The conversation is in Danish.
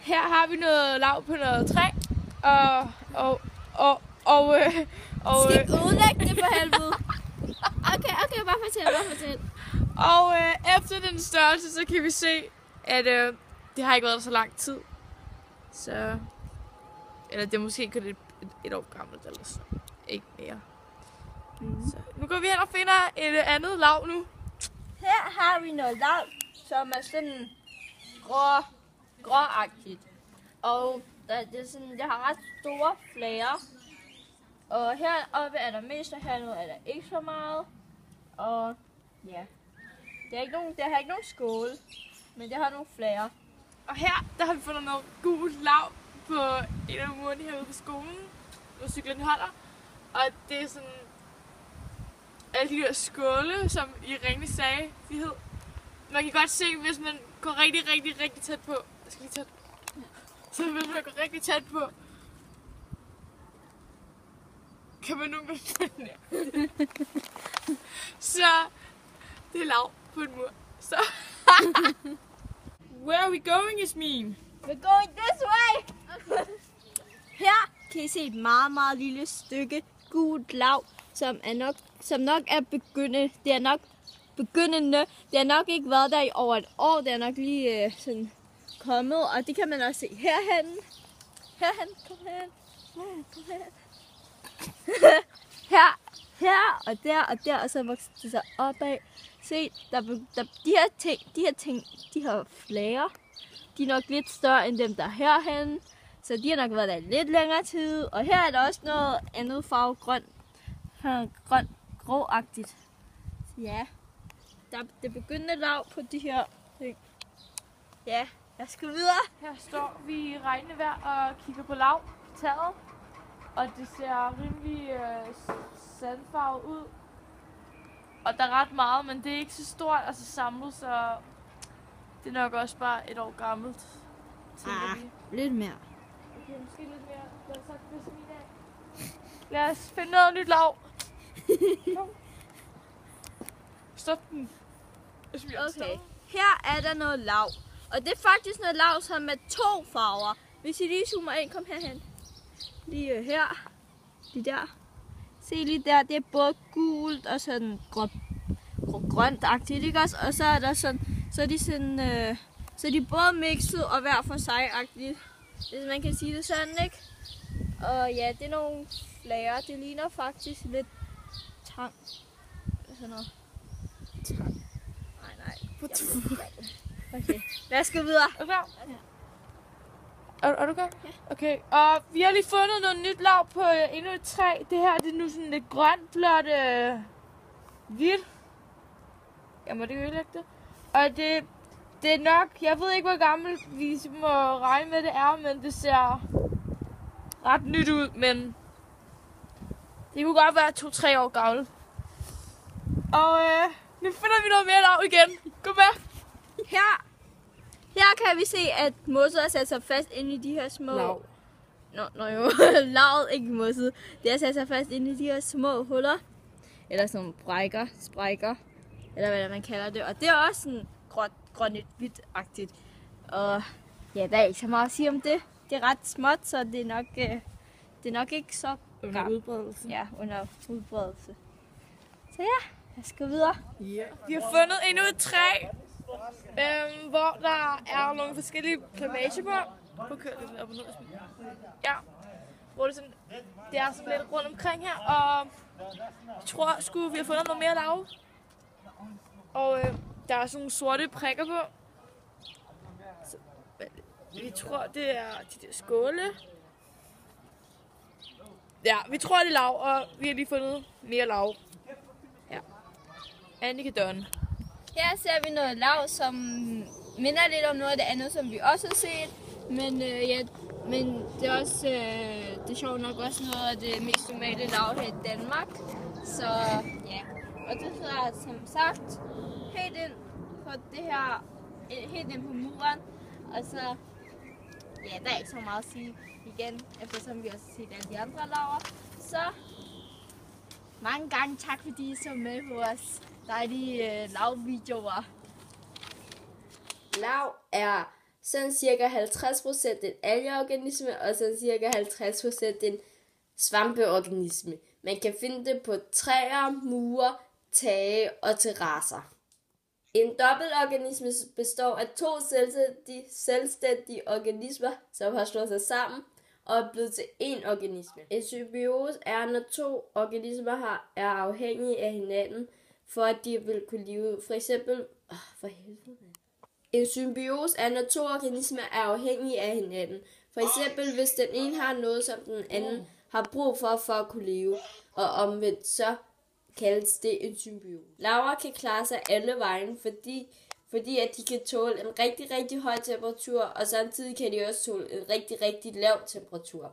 Her har vi noget lav på noget træ. Skal ikke udlægge det for helvede? Okay, bare fortæl. Og efter den størrelse, så kan vi se, at det har ikke været så lang tid. Så... Eller det er måske kun et år gammelt, eller så. Ikke mere. Så nu går vi hen og finder et andet lav nu. Her har vi noget lav, som er sådan gråagtigt. Og det har ret store flager. Og heroppe er der mest, og hernede er der ikke så meget. Og ja, det har ikke nogen skåle, men det har nogle flager. Og her, der har vi fundet noget gult lav på en af murene herude på skolen, hvor cyklen holder. Og det er sådan alle de der skåle, som Irene sagde, de hed. Man kan godt se, hvis man går rigtig tæt på. Jeg skal lige tæt. Så hvis man går rigtig tæt på, kan man nu finde Så det er lav på en mur. Så where are we going, Yasmin? We're going this way! Her kan I se et meget lille stykke gult lav, som nok er begyndende. Det er nok begyndende. Det har nok ikke været der i over et år. Det er nok lige sådan kommet, og det kan man også se herhen. Kom herhen. Her og der, og så vokser det sig opad. Se, de her flager, de er nok lidt større end dem, der er herhen. Så de har nok været der lidt længere tid. Og her er der også noget andet farve, gråagtigt. Så ja, det begyndende lav på de her ting. Ja, jeg skal videre. Her står vi i regnevejr og kigger på lav på taget. Og det ser rimelig sandfarvet ud. Og der er ret meget, men det er ikke så stort, altså samlet, så det er nok også bare et år gammelt. Lidt mere. Okay, måske lidt mere. Lad os så af. Lad os finde noget nyt lav. Stop den. Okay, her er der noget lav. Og det er faktisk noget lav, som er 2 farver. Hvis I lige zoomer ind, kom herhen. Lige her. Lige der. Se lige der, det er både gult og sådan grønt-agtigt, ikke også? Og så er der sådan, så er de både mixet og hver for sig-agtigt. Hvis man kan sige det sådan, ikke? Og ja, det er nogle flager. Det ligner faktisk lidt tang. Sådan noget. Tang. Nej. Okay, lad os gå videre. Er du klar? Er du klar? Ja. Okay, og vi har lige fundet noget nyt lav på endnu et træ. Det her det er nu sådan lidt grønt, blåt, hvidt. Jeg må det ødelægge det. Og det er nok, jeg ved ikke hvor gammelt vi må regne med det er, men det ser ret nyt ud, men det kunne godt være 2-3 år gammelt. Og nu finder vi noget mere lav igen. Gå med! Her kan vi se, at mosset er sat sig fast inde i de her små... Lav. Lavet, ikke mosset. Det er sat sig fast inde i de her små huller. Eller sådan nogle sprækker. Eller hvad man kalder det. Og det er også sådan grønligt-hvidt-agtigt. Og ja, der er ikke så meget at sige om det. Det er ret småt, så det er nok ikke så Under udbredelse. Ja, under udbredelse. Så ja, jeg skal videre. Yeah. Vi har fundet endnu et træ, hvor der er nogle forskellige plamagebånd. Prøv at køre lidt op og ned. Ja, hvor det er sådan lidt rundt omkring her, og jeg tror sgu, vi har fundet noget mere lav. Og der er sådan nogle sorte prikker på. Så, vi tror, det er de der skåle. Ja, vi tror, det er lav, og vi har lige fundet mere lav. Ja. Annika Dunn. Her ser vi noget lav, som minder lidt om noget af det andet, som vi også har set. Men det er også det er sjovt nok også noget af det mest normale lav her i Danmark. Så ja, og det sidder som sagt helt ind på det her, helt ind på muren. Og så, ja, der er ikke så meget at sige igen, eftersom vi også har set alle de andre laver. Så mange gange tak, fordi I så med på vores dejlige lavvideoer. Lav er sådan cirka 50% en algeorganisme, og sådan cirka 50% en svampeorganisme. Man kan finde det på træer, mure, tage og terrasser. En dobbeltorganisme består af to selvstændige organismer, som har slået sig sammen og er blevet til én organisme. En symbiose er, når to organismer er afhængige af hinanden, for at de vil kunne leve. For eksempel... En symbiose er, når to organismer er afhængige af hinanden. For eksempel, hvis den ene har noget, som den anden har brug for at kunne leve, og omvendt så kaldes det en symbiose. Larver kan klare sig alle vejen, fordi at de kan tåle en rigtig, rigtig høj temperatur, og samtidig kan de også tåle en rigtig, rigtig lav temperatur.